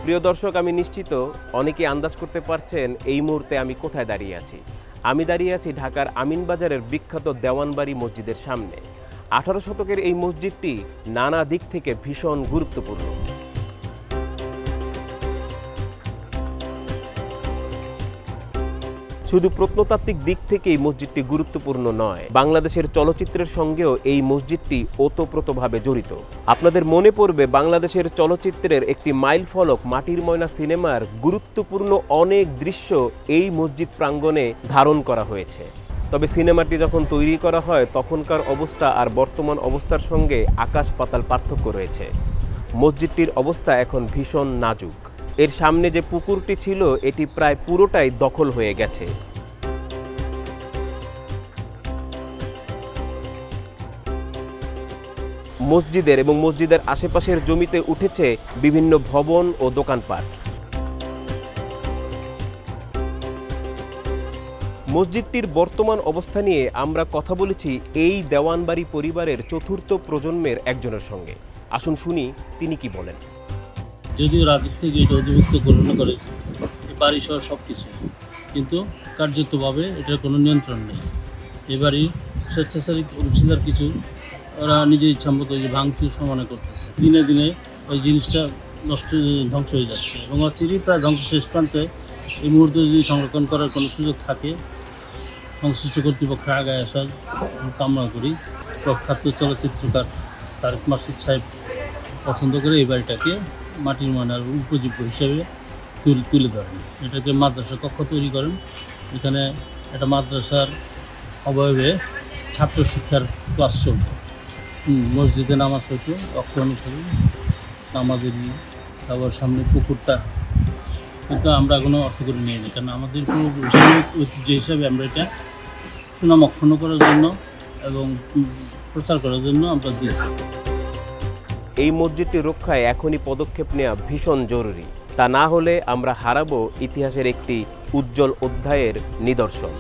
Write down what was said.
প্রিয় দর্শক, আমি নিশ্চিত অনেকেই আন্দাজ করতে পারছেন এই মুহূর্তে আমি কোথায় দাঁড়িয়ে আছি। আমি দাঁড়িয়ে আছি ঢাকার আমিনবাজারের বিখ্যাত দেওয়ানবাড়ি মসজিদের সামনে। 18 শতকের এই মসজিদটি নানা দিক থেকে ভীষণ গুরুত্বপূর্ণ। শুধু প্রত্নতাত্ত্বিক দিক থেকেই মসজিদটি গুরুত্বপূর্ণ নয়, বাংলাদেশের চলচ্চিত্রের সঙ্গেও এই মসজিদটি ওতপ্রোতভাবে জড়িত। আপনাদের মনে পড়বে বাংলাদেশের চলচ্চিত্রের একটি মাইল ফলক মাটির ময়না সিনেমার গুরুত্বপূর্ণ অনেক দৃশ্য এই মসজিদ প্রাঙ্গণে ধারণ করা হয়েছে। তবে সিনেমাটি যখন তৈরি করা হয় তখনকার অবস্থা আর বর্তমান অবস্থার সঙ্গে আকাশ পাতাল পার্থক্য রয়েছে। মসজিদটির অবস্থা এখন ভীষণ নাজুক। এর সামনে যে পুকুরটি ছিল এটি প্রায় পুরোটাই দখল হয়ে গেছে। মসজিদের এবং মসজিদের আশেপাশের জমিতে উঠেছে বিভিন্ন ভবন ও দোকানপাট। মসজিদটির বর্তমান অবস্থা নিয়ে আমরা কথা বলেছি এই দেওয়ানবাড়ি পরিবারের চতুর্থ প্রজন্মের একজনের সঙ্গে। আসুন শুনি তিনি কি বলেন। যদিও রাজুক থেকে এটা অধিভুক্ত ঘোষণা করেছে বাড়ি সহ সব কিছু, কিন্তু কার্যতভাবে এটার কোনো নিয়ন্ত্রণ নেই। এ বাড়ির স্বেচ্ছাচারী অংশীদার কিছু ওরা নিজের ইচ্ছা মতো ভাঙচুর সমানে করতেছে। দিনে দিনে ওই জিনিসটা ধ্বংস হয়ে যাচ্ছে এবং চিরি প্রায় ধ্বংস শেষ প্রান্তে। এই মুহূর্তে যদি সংরক্ষণ করার কোনো সুযোগ থাকে সংশ্লিষ্ট কর্তৃপক্ষের আগায় আসার কামনা করি। প্রখ্যাত চলচ্চিত্রকার তারেক মাসুদ সাহেব পছন্দ করে এই বাড়িটাকে মাটির ময়নার উপযোগ্য হিসেবে তুলে ধরেন। এটাকে মাদ্রাসা কক্ষ তৈরি করেন। এখানে একটা মাদ্রাসার অবয়বে ছাত্র শিক্ষার ক্লাস চলত। মসজিদে নামাজ হতো অক্ষ অনুসারে নামাজের আবার সামনে পুকুরটা, কিন্তু আমরা কোনো অর্থ করে নিয়ে নিই, কারণ আমাদের ঐতিহ্য হিসাবে আমরা এটা সুনাম অক্ষুণ্ণ করার জন্য এবং প্রচার করার জন্য আমরা দিয়েছি। এই মসজিদটি রক্ষায় এখনই পদক্ষেপ নেওয়া ভীষণ জরুরি। তা না হলে আমরা হারাবো ইতিহাসের একটি উজ্জ্বল অধ্যায়ের নিদর্শন।